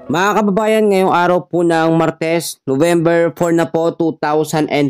Mga kababayan, ngayong araw po ng Martes, November 4 na po 2025,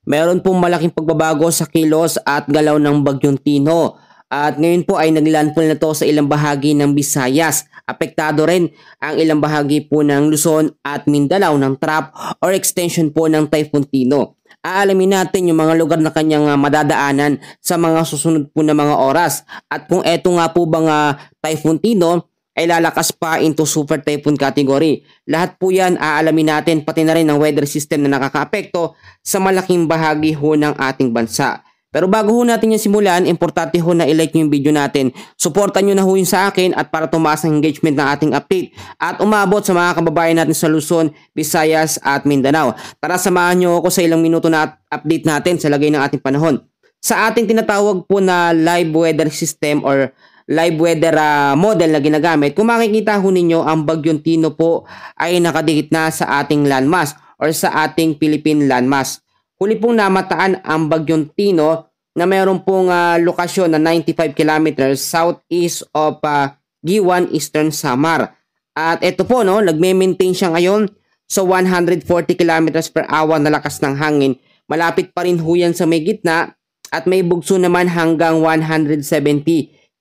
meron pong malaking pagbabago sa kilos at galaw ng Bagyong Tino. At ngayon po ay naglandfall na to sa ilang bahagi ng Visayas. Apektado rin ang ilang bahagi po ng Luzon at Mindanao ng trap or extension po ng Typhoon Tino. Aalamin natin yung mga lugar na kanyang madadaanan sa mga susunod po na mga oras. At kung eto nga po bang Typhoon Tino ay lalakas pa into super typhoon category. Lahat po yan aalamin natin, pati na rin ang weather system na nakakaapekto sa malaking bahagi ho ng ating bansa. Pero bago ho natin yung simulan, importante ho na i-like yung video natin. Suportan nyo na ho yun sa akin at para tumaas ang engagement ng ating update at umabot sa mga kababayan natin sa Luzon, Visayas at Mindanao. Tara, samahan nyo ako sa ilang minuto na update natin sa lagay ng ating panahon. Sa ating tinatawag po na live weather system or live weather model na ginagamit, kung makikita ho ninyo, ang Bagyong Tino po ay nakadikit na sa ating landmass or sa ating Philippine landmass. Huli pong namataan ang Bagyong Tino na mayroon pong lokasyon na 95 kilometers southeast of Giwan, Eastern Samar. At ito po, no, nagme-maintain siya ngayon sa 140 kilometers per hour na lakas ng hangin. Malapit pa rin ho yan sa may gitna at may bugso naman hanggang 170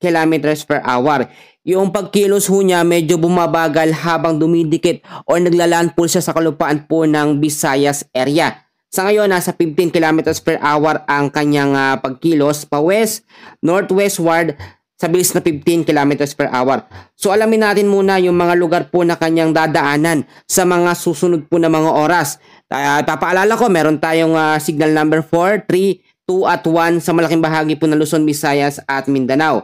kilometers per hour. Yung pagkilos ho niya medyo bumabagal habang dumidikit o naglalandfall siya sa kalupaan po ng Visayas area. Sa ngayon, nasa 15 kilometers per hour ang kanyang pagkilos pa west, northwestward sa bilis na 15 kilometers per hour. So alamin natin muna yung mga lugar po na kanyang dadaanan sa mga susunod po na mga oras. Papaalala ko, meron tayong signal number 4, 3, 2 at 1 sa malaking bahagi po ng Luzon, Visayas at Mindanao.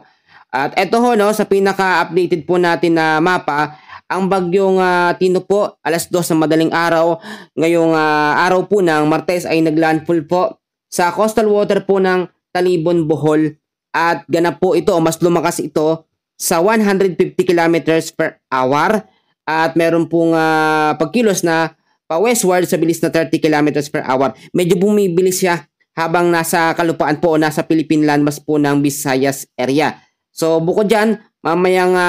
At eto ho, no, sa pinaka-updated po natin na mapa, ang Bagyong Tino po, alas 2 ng madaling araw, ngayong araw po ng Martes ay naglandfall po sa coastal water po ng Talibon, Bohol. At ganap po ito, mas lumakas ito sa 150 kilometers per hour. At meron pong pagkilos na pa-westward sa bilis na 30 kilometers per hour. Medyo bumibilis siya habang nasa kalupaan po o nasa Philippine landmass po ng Visayas area. So bukod dyan, mamayang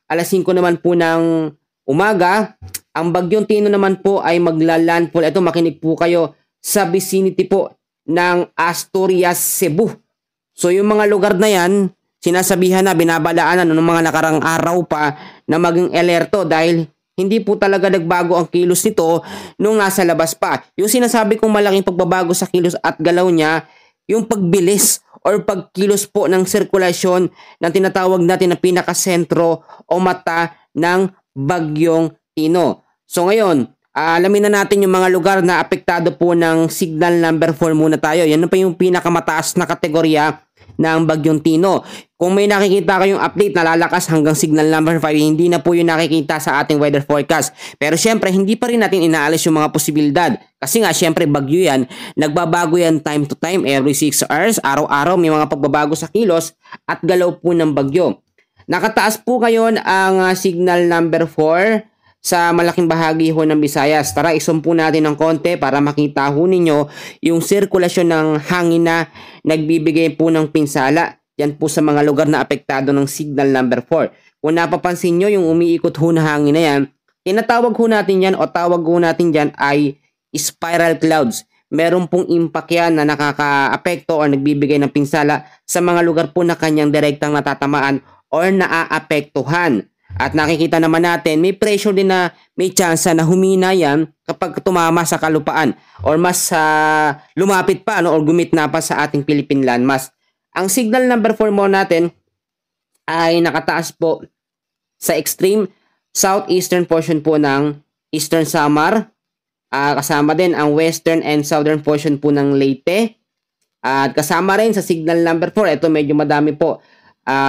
alas 5 naman po ng umaga, ang Bagyong Tino naman po ay maglalandfall. Ito, makinig po kayo, sa vicinity po ng Asturias, Cebu. So yung mga lugar na yan, sinasabihan na, binabalaanan ng mga nakarang araw pa na maging alerto dahil hindi po talaga nagbago ang kilos nito nung nasa labas pa. Yung sinasabi kong malaking pagbabago sa kilos at galaw niya, yung pagbilis or pagkilos po ng sirkulasyon na tinatawag natin na pinakasentro o mata ng Bagyong Tino. So ngayon, alamin na natin yung mga lugar na apektado po ng signal number 4 muna tayo. Yan pa yung pinakamataas na kategorya ng Bagyong Tino. Kung may nakikita kayong update na lalakas hanggang signal number 5, hindi na po yung nakikita sa ating weather forecast. Pero syempre, hindi pa rin natin inaalis yung mga posibilidad. Kasi nga, syempre, bagyo yan. Nagbabago yan time to time, every 6 hours. Araw-araw may mga pagbabago sa kilos at galaw po ng bagyo. Nakataas po ngayon ang signal number 4 sa malaking bahagi ho ng Visayas. Tara, isumpo natin ng konti para makita ho ninyo yung sirkulasyon ng hangin na nagbibigay po ng pinsala. Yan po sa mga lugar na apektado ng signal number 4. Kung napapansin nyo, yung umiikot ho na hangin na yan, tinatawag ho natin yan o tawag ho natin yan ay spiral clouds. Meron pong impact yan na nakaka-apekto o nagbibigay ng pinsala sa mga lugar po na kanyang direktang natatamaan o naaapektuhan. At nakikita naman natin, may pressure din na may chance na humina yan kapag tumama sa kalupaan or mas lumapit pa or gumitna pa sa ating Philippine landmass. Ang signal number 4 mo natin ay nakataas po sa extreme southeastern portion po ng Eastern Samar. Kasama din ang western and southern portion po ng Leyte. At kasama rin sa signal number 4, ito medyo madami po.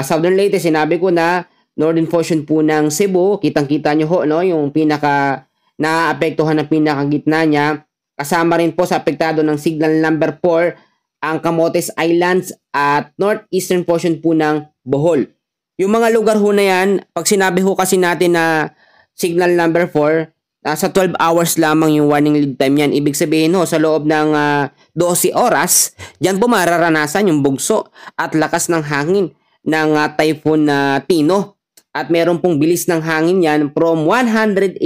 Southern Leyte, sinabi ko na, northern portion po ng Cebu, kitang-kita nyo ho, no, yung pinaka naapektuhan ng pinakagitna niya. Kasama rin po sa apektado ng signal number 4 ang Camotes Islands at northeastern portion po ng Bohol. Yung mga lugar ho na yan, pag sinabi ho kasi natin na signal number 4, nasa 12 hours lamang yung warning lead time yan. Ibig sabihin ho, sa loob ng 12 oras, dyan po mararanasan yung bugso at lakas ng hangin ng Typhoon Tino. at meron pong bilis ng hangin yan from 118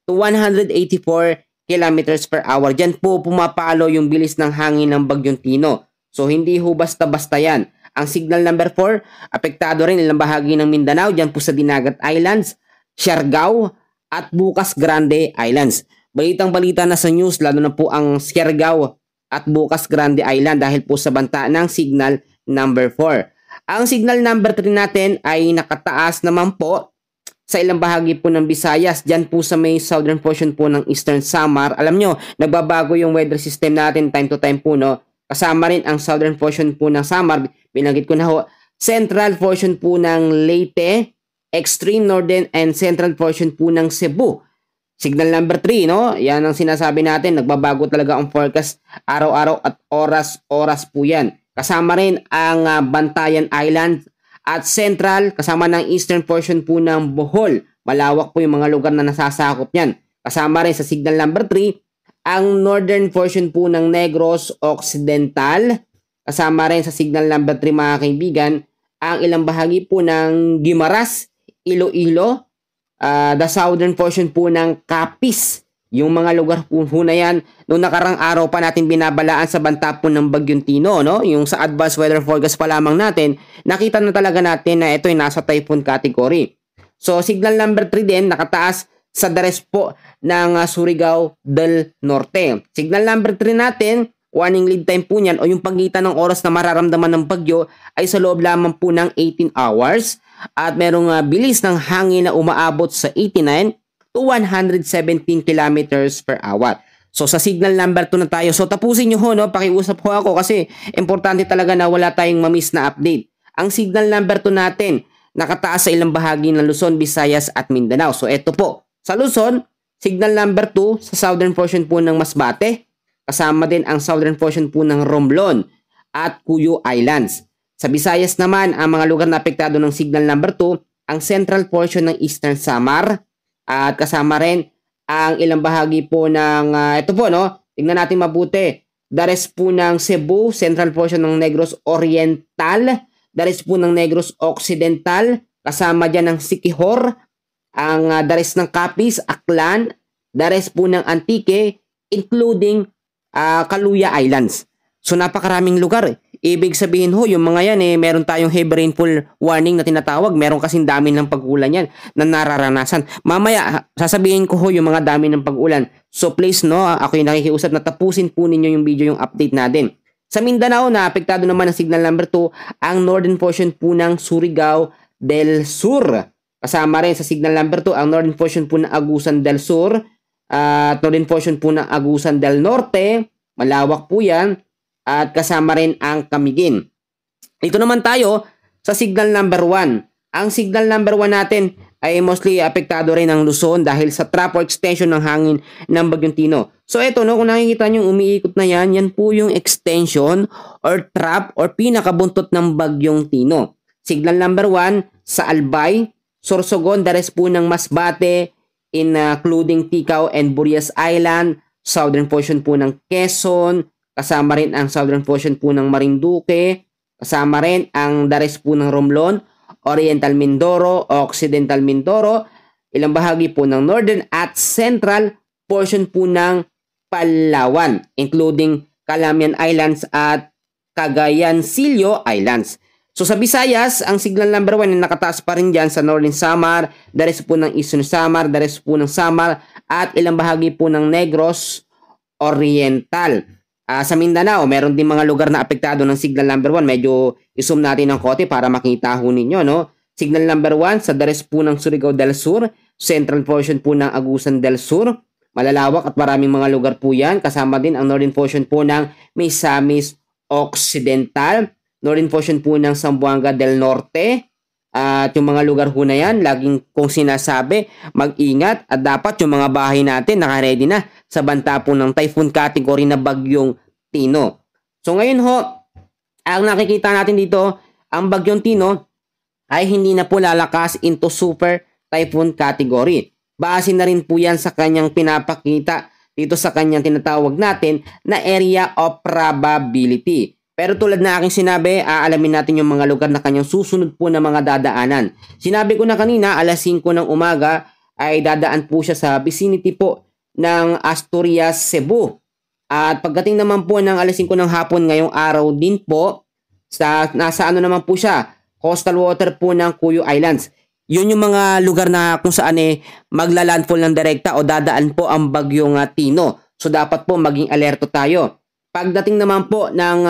to 184 kilometers per hour. Diyan po pumapalo yung bilis ng hangin ng Bagyong Tino. So hindi ho basta-basta yan. Ang signal number 4, apektado rin ilang bahagi ng Mindanao, diyan po sa Dinagat Islands, Siargao at Bukas Grande Islands. Balitang-balita na sa news, lalo na po ang Siargao at Bukas Grande Island dahil po sa banta ng signal number 4. Ang signal number 3 natin ay nakataas naman po sa ilang bahagi po ng Visayas, dyan po sa may southern portion po ng Eastern Samar. Alam nyo, nagbabago yung weather system natin time to time po, no? Kasama rin ang southern portion po ng Samar, binanggit ko na ho. Central portion po ng Leyte, extreme northern and central portion po ng Cebu. Signal number 3, no? Yan ang sinasabi natin, nagbabago talaga ang forecast araw-araw at oras-oras po yan. Kasama rin ang Bantayan Island at central, kasama ng eastern portion po ng Bohol. Malawak po yung mga lugar na nasasakop niyan. Kasama rin sa signal number 3, ang northern portion po ng Negros Occidental. Kasama rin sa signal number 3 mga kaibigan, ang ilang bahagi po ng Guimaras, Iloilo, the southern portion po ng Capiz. Yung mga lugar po na yan, noong nakarang araw pa natin binabalaan sa banta po ng Bagyong Tino, no? Yung sa advanced weather forecast pa lamang natin, nakita na talaga natin na ito ay nasa typhoon category. So, signal number 3 din, nakataas sa dares po ng Surigao del Norte. Signal number 3 natin, warning lead time po niyan o yung pagitan ng oras na mararamdaman ng bagyo ay sa loob lamang po ng 18 hours at merong bilis ng hangin na umaabot sa 89 to 117 kilometers per hour. So sa signal number 2 na tayo. So tapusin nyo ho, no? Pakiusap ho ako kasi importante talaga na wala tayong mamiss na update. Ang signal number 2 natin, nakataas sa ilang bahagi ng Luzon, Visayas at Mindanao. So ito po, sa Luzon, signal number 2 sa southern portion po ng Masbate. Kasama din ang southern portion po ng Romblon at Cuyo Islands. Sa Visayas naman, ang mga lugar na apektado ng signal number 2, ang central portion ng Eastern Samar, at kasama rin ang ilang bahagi po ng, ito po, no? Tingnan natin mabuti. Dares po ng Cebu, central portion ng Negros Oriental. Dares po ng Negros Occidental. Kasama dyan ng Siquijor. Ang dares ng Capiz, Aklan. Dares po ng Antique, including Kaluya Islands. So napakaraming lugar. Ibig sabihin ho, yung mga yan meron tayong heavy rainfall warning na tinatawag. Meron kasing dami ng pag-ulan yan na nararanasan. Mamaya, sasabihin ko ho yung mga dami ng pag-ulan. So please, no, ako yung nakikiusap na tapusin po ninyo yung video, yung update natin. Sa Mindanao, na apektado naman ng signal number 2, ang northern portion po ng Surigao del Sur. Kasama rin sa signal number 2, ang northern portion po ng Agusan del Sur at northern portion po ng Agusan del Norte. Malawak po yan. At kasama rin ang Camiguin. Ito naman tayo sa signal number 1. Ang signal number 1 natin ay mostly apektado rin ng Luzon dahil sa trap or extension ng hangin ng Bagyong Tino. So ito, no, kung nakikita nyo umiikot na yan, yan po yung extension or trap or pinakabuntot ng Bagyong Tino. Signal number 1 sa Albay, Sorsogon, dares po ng Masbate, including Ticao and Burias Island, southern portion po ng Quezon, kasama rin ang southern portion po ng Marinduque, kasama rin ang dares po ng Romblon, Oriental Mindoro, Occidental Mindoro, ilang bahagi po ng northern at central portion po ng Palawan, including Calamian Islands at Cagayancillo Islands. So sa Visayas, ang signal number 1 ay nakataas pa rin dyan sa Northern Samar, dares po ng Eastern Samar, dares po ng Samar, at ilang bahagi po ng Negros Oriental. Sa Mindanao, meron din mga lugar na apektado ng signal number 1. Medyo i-zoom natin ng kote para makita ho ninyo, no? Signal number 1 sa dares po ng Surigao del Sur, central portion po ng Agusan del Sur. Malalawak at maraming mga lugar po yan. Kasama din ang northern portion po ng Misamis Occidental, northern portion po ng Zamboanga del Norte. At yung mga lugar ho na yan, laging kong sinasabi, mag-ingat at dapat yung mga bahay natin naka-ready na sa banta po ng typhoon category na Bagyong Tino. So ngayon ho, ang nakikita natin dito, ang Bagyong Tino ay hindi na po lalakas into super typhoon category. Base na rin po yan sa kanyang pinapakita dito sa kanyang tinatawag natin na area of probability. Pero tulad na aking sinabi, aalamin natin yung mga lugar na kanyang susunod po na mga dadaanan. Sinabi ko na kanina, alas 5 ng umaga ay dadaan po siya sa vicinity po ng Asturias, Cebu. At pagdating naman po ng alas 5 ng hapon ngayong araw din po, nasa ano naman po siya, coastal water po ng Cuyo Islands. Yun yung mga lugar na kung saan magla-landfall ng direkta o dadaan po ang bagyong Tino. So dapat po maging alerto tayo. Pagdating naman po ng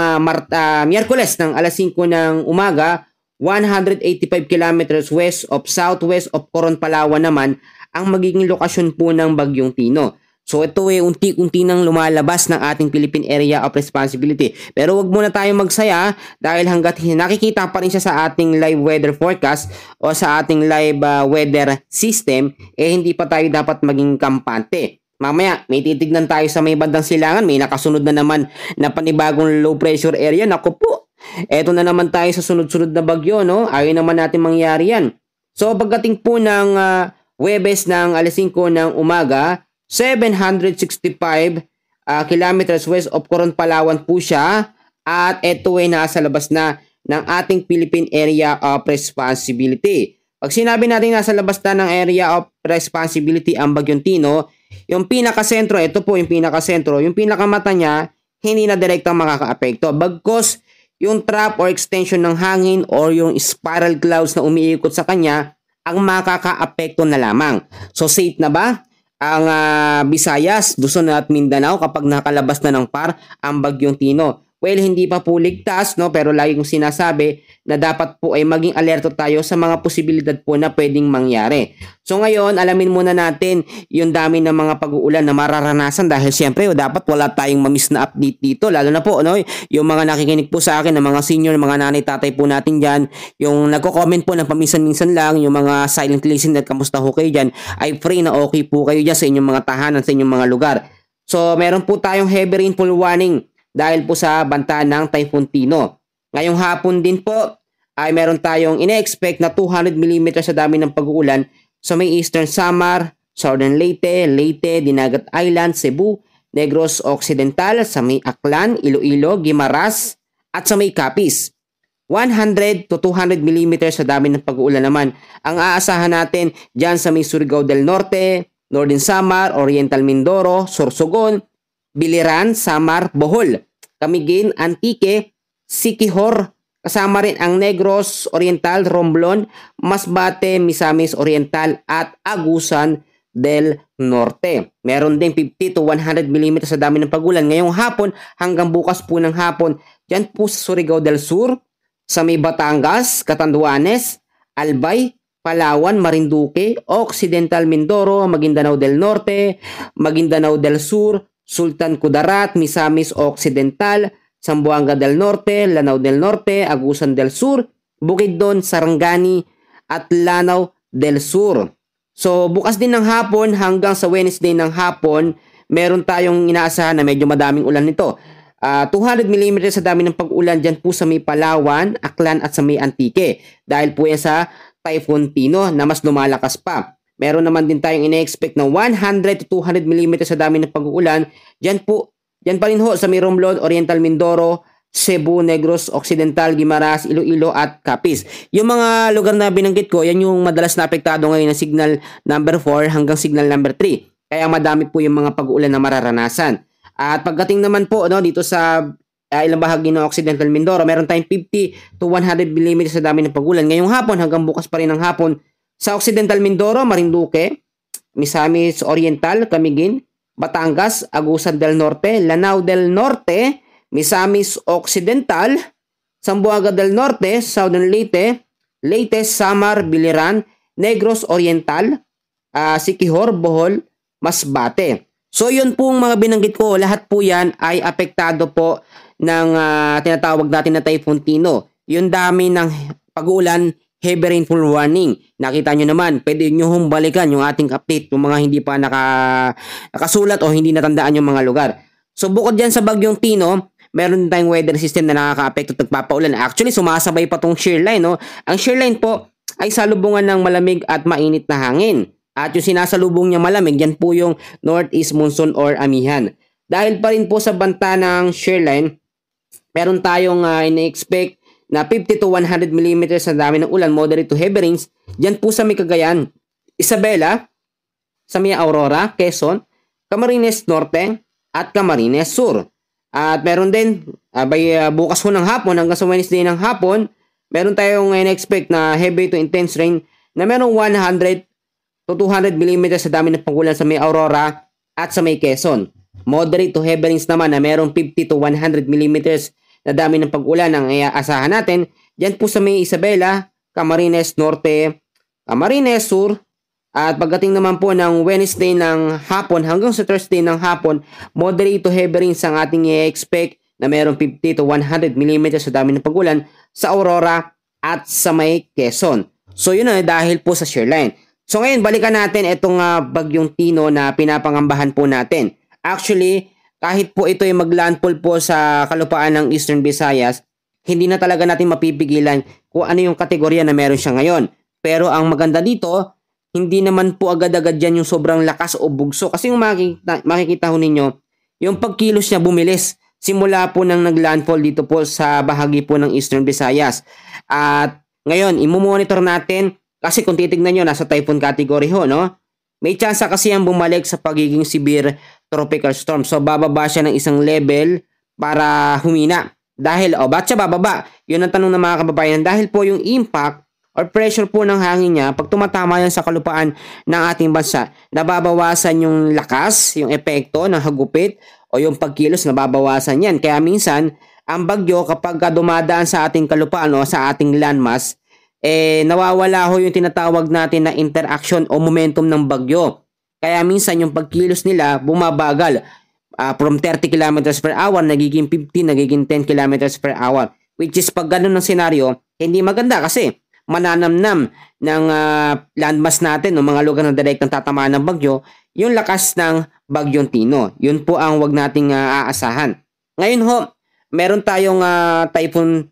Miyerkules ng alas 5 ng umaga, 185 kilometers west of southwest of Coron, Palawan naman ang magiging lokasyon po ng bagyong Tino. So ito unti-unti nang lumalabas ng ating Philippine Area of Responsibility. Pero wag muna tayong magsaya dahil hanggat nakikita pa rin siya sa ating live weather forecast o sa ating live weather system, hindi pa tayo dapat maging kampante. Mamaya, may titignan tayo sa may bandang silangan, may nakasunod na naman na panibagong low pressure area. Naku po, eto na naman tayo sa sunod-sunod na bagyo, no? Ayaw naman natin mangyari yan. So pagdating po ng Huwebes ng alas 5 ng umaga, 765 kilometers west of Coron, Palawan po siya. At ito ay nasa labas na ng ating Philippine Area of Responsibility. Pag sinabi natin nasa labas na ng Area of Responsibility ang bagyong Tino, yung pinakasentro, ito po yung pinakasentro, yung pinakamata niya, hindi na direktang makakaapekto. Bagkos, yung trap or extension ng hangin or yung spiral clouds na umiikot sa kanya, ang makakaapekto na lamang. So safe na ba ang Visayas, Luzon at Mindanao kapag nakalabas na ng par ang bagyong Tino? Well, hindi pa po ligtas, no? Pero lagi kong sinasabi na dapat po ay maging alerto tayo sa mga posibilidad po na pwedeng mangyari. So ngayon, alamin muna natin yung dami ng mga pag-uulan na mararanasan dahil siyempre dapat wala tayong mamiss na update dito. Lalo na po, no? Yung mga nakikinig po sa akin, ng mga senior, mga nanay, tatay po natin dyan, yung nagko-comment po na paminsan-minsan lang, yung mga silent listener, kamusta ho kayo dyan, ay pray na okay po kayo dyan sa inyong mga tahanan, sa inyong mga lugar. So meron po tayong heavy rainfall warning dahil po sa banta ng Typhoon Tino. Ngayong hapon din po ay meron tayong ine-expect na 200 mm sa dami ng pag-uulan sa may Eastern Samar, Southern Leyte, Dinagat Island, Cebu, Negros Occidental, sa may Aklan, Iloilo, Guimaras at sa may Capiz. 100 to 200 mm sa dami ng pag-uulan naman ang aasahan natin dyan sa may Surigao del Norte, Northern Samar, Oriental Mindoro, Sorsogon, Biliran, Samar, Bohol, Camiguin, Antique, Siquijor, kasama rin ang Negros Oriental, Romblon, Masbate, Misamis Oriental at Agusan del Norte. Meron din 50 to 100 mm sa dami ng pag-ulan ngayong hapon hanggang bukas po ng hapon dyan po sa Surigao del Sur, sa may Batangas, Catanduanes, Albay, Palawan, Marinduque, Occidental Mindoro, Maguindanao del Norte, Maguindanao del Sur, Sultan Kudarat, Misamis Occidental, Zamboanga del Norte, Lanao del Norte, Agusan del Sur, Bukidnon, Sarangani at Lanao del Sur. So bukas din ng hapon hanggang sa Wednesday ng hapon, meron tayong inaasahan na medyo madaming ulan nito. 200 mm sa dami ng pag-ulan dyan po sa may Palawan, Aklan at sa may Antique. Dahil po yan sa Typhoon Tino na mas lumalakas pa. Meron naman din tayong ine-expect na 100 to 200 mm sa dami ng pag-uulan. Diyan pa rin ho sa may Romblon, Oriental Mindoro, Cebu, Negros Occidental, Guimaras, Iloilo at Capiz. Yung mga lugar na binanggit ko, yan yung madalas na apektado ngayon ng signal number 4 hanggang signal number 3. Kaya madami po yung mga pag-uulan na mararanasan. At pagdating naman po dito sa ilang bahagi ng Occidental Mindoro, meron tayong 50 to 100 mm sa dami ng pag-uulan. Ngayong hapon hanggang bukas pa rin ng hapon, sa Occidental Mindoro, Marinduque, Misamis Oriental, Camiguin, Batangas, Agusan del Norte, Lanao del Norte, Misamis Occidental, Zamboanga del Norte, Southern Leyte, Leyte, Samar, Biliran, Negros Oriental, Siquijor, Bohol, Masbate. So yun pong mga binanggit ko, lahat po yan ay apektado po ng tinatawag natin na Typhoon Tino. Yung dami ng pag-uulan, heavy rainfall warning. Nakita nyo naman, pwede nyo balikan yung ating update, yung mga hindi pa nakasulat o hindi natandaan yung mga lugar. So bukod dyan sa bagyong Tino, meron tayong weather system na nakaka-apekto at nagpapaulan. Actually, sumasabay pa tong shear line. No? Ang shear line po ay salubungan ng malamig at mainit na hangin. At yung sinasalubong niya malamig, yan po yung northeast monsoon or amihan. Dahil pa rin po sa banta ng shear line, meron tayong ina-expect na 50 to 100 millimeters na dami ng ulan, moderate to heavy rains, dyan po sa may Cagayan, Isabela, sa may Aurora, Quezon, Camarines Norte, at Camarines Sur. At meron din, bukas po ng hapon hanggang sa Wednesday ng hapon, meron tayong ina-expect na heavy to intense rain na merong 100 to 200 millimeters sa dami ng pangulan sa may Aurora at sa may Quezon. Moderate to heavy rains naman na merong 50 to 100 millimeters na dami ng pag-ulan ang iaasahan natin. Diyan po sa may Isabela, Camarines Norte, Camarines Sur. At pagdating naman po ng Wednesday ng hapon hanggang sa Thursday ng hapon, moderate to heavy rains ang ating i-expect na merong 50 to 100 millimeters sa dami ng pag-ulan sa Aurora at sa may Quezon. So yun na dahil po sa shear line. So ngayon balikan natin itong bagyong Tino na pinapangambahan po natin. Actually, kahit po ito ay maglandfall po sa kalupaan ng Eastern Visayas, hindi na talaga natin mapipigilan kung ano yung kategorya na meron siya ngayon. Pero ang maganda dito, hindi naman po agad-agad yan yung sobrang lakas o bugso. Kasi yung makikita ho ninyo, yung pagkilos niya bumilis. Simula po nang naglandfall dito po sa bahagi po ng Eastern Visayas. At ngayon, imomonitor natin, kasi kung titignan nyo, nasa typhoon category ho, no? May chance kasi yan bumalik sa pagiging severe tropical storm. So, bababa siya ng isang level para humina. Dahil, ba't siya bababa? Yun ang tanong ng mga kababayan. Dahil po yung impact or pressure po ng hangin niya, pag tumatama yan sa kalupaan ng ating bansa, nababawasan yung lakas, yung epekto ng hagupit, o yung pagkilos, nababawasan yan. Kaya minsan, ang bagyo kapag dumadaan sa ating kalupaan o sa ating landmass, nawawala ho yung tinatawag natin na interaction o momentum ng bagyo. Kaya minsan yung pagkilos nila bumabagal. From 30 kilometers per hour, nagiging 15, nagiging 10 kilometers per hour. Which is pag ganun ng senaryo, hindi maganda kasi mananamnam ng landmass natin o mga lugar na direktang tatamaan ng bagyo, yung lakas ng bagyong Tino. Yun po ang wag nating aasahan. Ngayon ho, meron tayong typhoon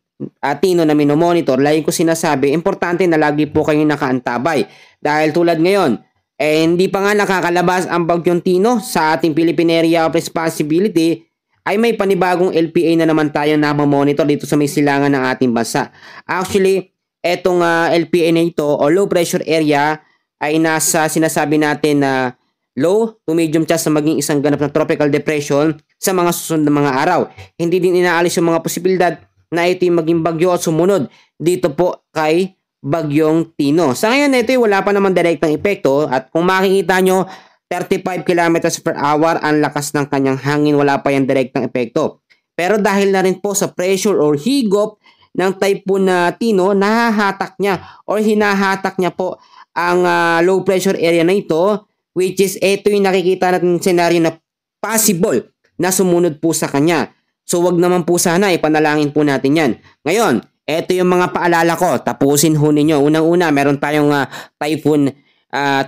Tino na minomonitor. Lagi ko sinasabi, importante na lagi po kayong nakaantabay. Dahil tulad ngayon, hindi pa nga nakakalabas ang bagyong Tino sa ating Philippine Area of Responsibility, ay may panibagong LPA na naman tayo na monitor dito sa may silangan ng ating bansa. Actually, etong LPA na ito o low pressure area ay nasa sinasabi natin na low to medium chance na maging isang ganap na tropical depression sa mga susunod na mga araw. Hindi din inaalis yung mga posibilidad na ito yung maging bagyo at sumunod dito po kay bagyong Tino. Sa ngayon ito wala pa naman direktang epekto at kung makikita nyo 35 kilometers per hour ang lakas ng kanyang hangin, wala pa yung direktang epekto. Pero dahil na rin po sa pressure or higop ng typhoon na Tino, nahahatak niya or hinahatak niya po ang low pressure area na ito, which is ito yung nakikita natin scenario na possible na sumunod po sa kanya. So wag naman po sana, ipanalangin po natin yan. Ngayon, ito yung mga paalala ko, tapusin ho ninyo. Unang-una, meron tayong typhoon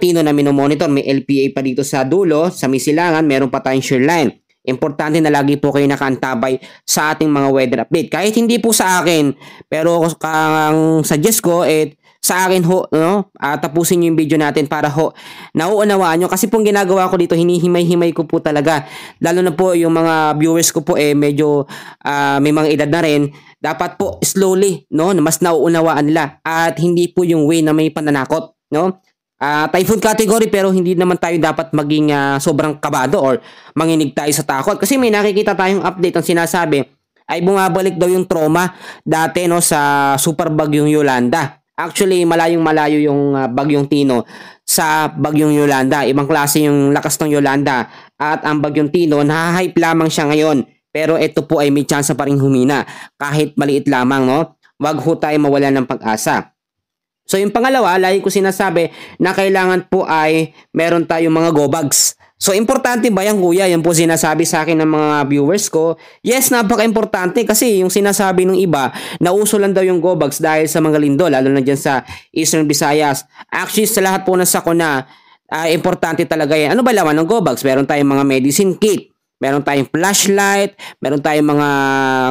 Tino na minomonitor. May LPA pa dito sa dulo, sa Misilangan, meron pa tayong shear line. Importante na lagi po kayo nakaantabay sa ating mga weather update. Kahit hindi po sa akin, pero ang suggest ko, sa akin ho, no? Tapusin nyo yung video natin para ho, nauunawaan nyo. Kasi pong ginagawa ko dito, hinihimay-himay ko po talaga. Lalo na po yung mga viewers ko po, medyo may mga edad na rin. Dapat po slowly, no? Mas nauunawaan nila. At hindi po yung way na may pananakot, no? Typhoon category pero hindi naman tayo dapat maging sobrang kabado or manginig tayo sa takot. Kasi may nakikita tayong update ang sinasabi ay bumabalik daw yung trauma dati, no, sa super bagyong Yolanda. Actually, malayong-malayo yung bagyong Tino sa bagyong Yolanda. Ibang klase yung lakas ng Yolanda. At ang bagyong Tino, nahahype lamang siya ngayon. Pero ito po ay may chance pa rin humina. Kahit maliit lamang, no? Wag ho tayo mawala ng pag-asa. So yung pangalawa, lagi ko sinasabi na kailangan po ay meron tayong mga go bags. So importante ba yan kuya? Yan po sinasabi sa akin ng mga viewers ko. Yes, napaka-importante kasi yung sinasabi ng iba, nauso lang daw yung go bags dahil sa mga lindol, lalo na dyan sa Eastern Visayas. Actually, sa lahat po ng sakuna, importante talaga yan. Ano ba laman ng go bags? Meron tayong mga medicine kit, meron tayong flashlight, meron tayong mga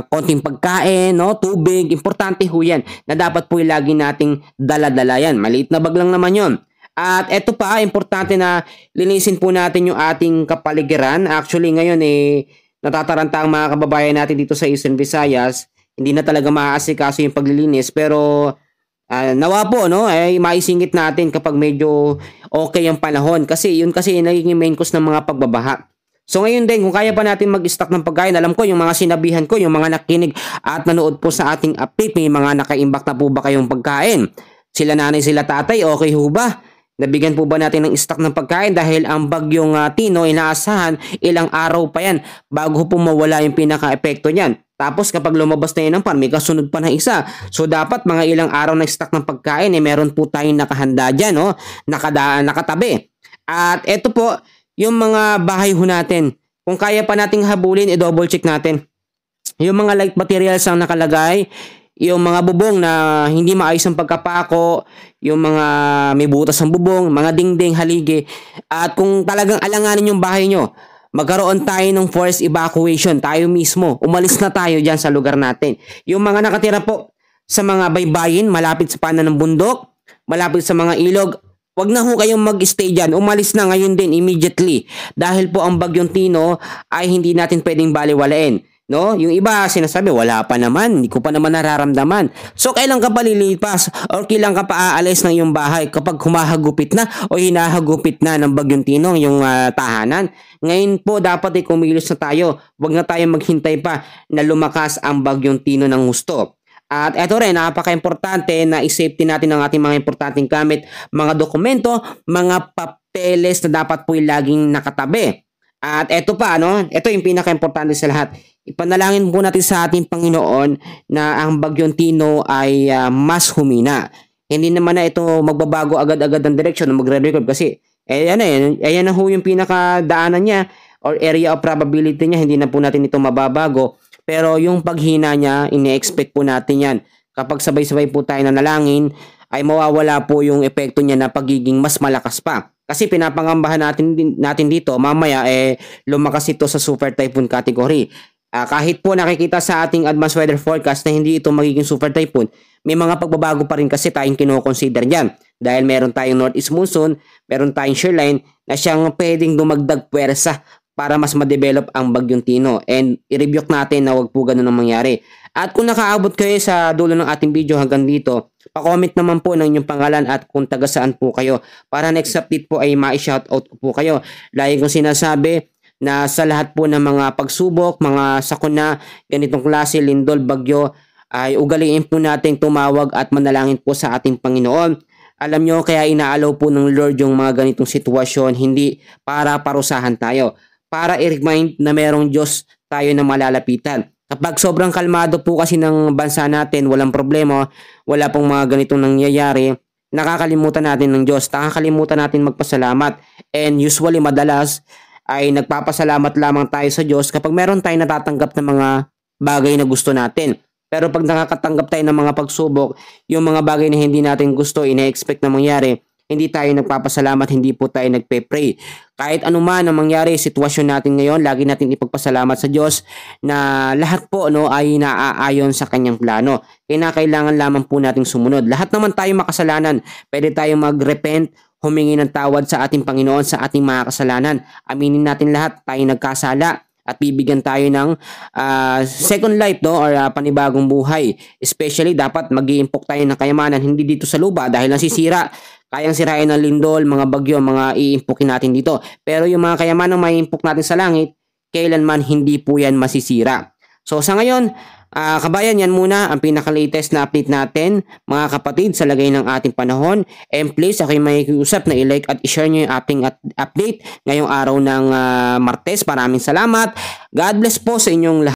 konting pagkain, no, tubig. Importante ho yan na dapat po lagi nating dala-dala yan. Maliit na bag lang naman yon. At eto pa, importante na linisin po natin yung ating kapaligiran. Actually ngayon natataranta ang mga kababayan natin dito sa Eastern Visayas, hindi na talaga maaasikaso yung paglilinis, pero nawa po no ay maisingit natin kapag medyo okay ang panahon, kasi yun kasi yung nagiging main cause ng mga pagbabaha. So ngayon din, kung kaya pa natin mag-stock ng pagkain, alam ko yung mga sinabihan ko, yung mga nakinig at nanood po sa ating update, may mga nakaimbak na po ba kayong pagkain? Sila nanay, sila tatay, okay ho ba? Nabigyan po ba natin ng stock ng pagkain dahil ang bagyong Tino, inaasahan ilang araw pa yan bago po mawala yung pinaka-epekto niyan. Tapos kapag lumabas na yan ng pan, may kasunod pa na isa. So dapat mga ilang araw na stock ng pagkain, meron po tayong nakahanda dyan, no? Nakatabi. At eto po, yung mga bahay ho natin, kung kaya pa nating habulin, i-double check natin. Yung mga light materials ang nakalagay, yung mga bubong na hindi maayos ang pagkapako, yung mga may butas ang bubong, mga dingding, haligi. At kung talagang alanganin yung bahay nyo, magkaroon tayo ng forced evacuation, tayo mismo. Umalis na tayo dyan sa lugar natin. Yung mga nakatira po sa mga baybayin, malapit sa panan ng bundok, malapit sa mga ilog, wag na ho kayong mag-stay dyan. Umalis na ngayon din immediately. Dahil po ang bagyong Tino ay hindi natin pwedeng baliwalain. No? Yung iba sinasabi, wala pa naman, hindi ko pa naman nararamdaman. So, kailan ka pa lilipas or kailan ka pa aalis ng iyong bahay kapag humahagupit na o hinahagupit na ng bagyong Tino yung tahanan? Ngayon po, dapat kumilos na tayo. Wag na tayo maghintay pa na lumakas ang bagyong Tino ng husto. At eto rin, napaka-importante na i-safety natin ang ating mga importanteng gamit, mga dokumento, mga papeles na dapat po laging nakatabi. At eto pa, ito yung pinaka-importante sa lahat. Ipanalangin po natin sa ating Panginoon na ang bagyong Tino ay mas humina. Hindi naman na ito magbabago agad-agad ng direction na magre-record kasi ayan na ho yung pinakadaanan niya or area of probability niya, hindi na po natin ito mababago. Pero yung paghina niya, ine-expect po natin yan. Kapag sabay-sabay po tayo nanalangin, ay mawawala po yung epekto niya na pagiging mas malakas pa. Kasi pinapangambahan natin dito, mamaya lumakas ito sa super typhoon category. Kahit po nakikita sa ating advanced weather forecast na hindi ito magiging super typhoon, may mga pagbabago pa rin kasi tayong kinoconsider dyan. Dahil meron tayong northeast monsoon, meron tayong shoreline na siyang pwedeng dumagdag puwersa para mas ma-develop ang bagyong Tino. And i-rebuke natin na wag po ganun ang mangyari. At kung nakaabot kayo sa dulo ng ating video hanggang dito, pa-comment naman po ng inyong pangalan at kung taga saan po kayo. Para next update po ay ma-shoutout ko po kayo. Lagi kong sinasabi na sa lahat po ng mga pagsubok, mga sakuna, ganitong klase, lindol, bagyo, ay ugaliin po natin tumawag at manalangin po sa ating Panginoon. Alam nyo, kaya inaalaw po ng Lord yung mga ganitong sitwasyon, hindi para parusahan tayo, para i-remind na merong Diyos tayo na malalapitan. Kapag sobrang kalmado po kasi ng bansa natin, walang problema, wala pong mga ganitong nangyayari, nakakalimutan natin ng Diyos, nakakalimutan natin magpasalamat. And usually, madalas, ay nagpapasalamat lamang tayo sa Diyos kapag meron tayong natatanggap na mga bagay na gusto natin. Pero pag nakakatanggap tayo ng mga pagsubok, yung mga bagay na hindi natin gusto, ina-expect na mangyari, hindi tayo nagpapasalamat, hindi po tayo nagpe-pray. Kahit anuman ang mangyari, sitwasyon natin ngayon, lagi natin ipagpasalamat sa Diyos na lahat po ay naaayon sa kanyang plano. Kailangan lamang po nating sumunod. Lahat naman tayo makasalanan. Pwede tayong mag-repent, humingi ng tawad sa ating Panginoon sa ating mga kasalanan. Aminin natin lahat, tayo nagkasala. At bibigyan tayo ng second life or panibagong buhay. Especially dapat mag-iimpok tayo ng kayamanan, hindi dito sa lupa dahil nasisira. Kayang sirain ng lindol, mga bagyo, mga iimpukin natin dito. Pero yung mga kayamanan maiimpok natin sa langit, kailanman hindi po yan masisira. So sa ngayon, kabayan, yan muna ang pinaka-latest na update natin, mga kapatid, sa lagay ng ating panahon. And please, ako'y may kiusap na i-like at i-share nyo yung ating update ngayong araw ng Martes. Maraming salamat. God bless po sa inyong lahat.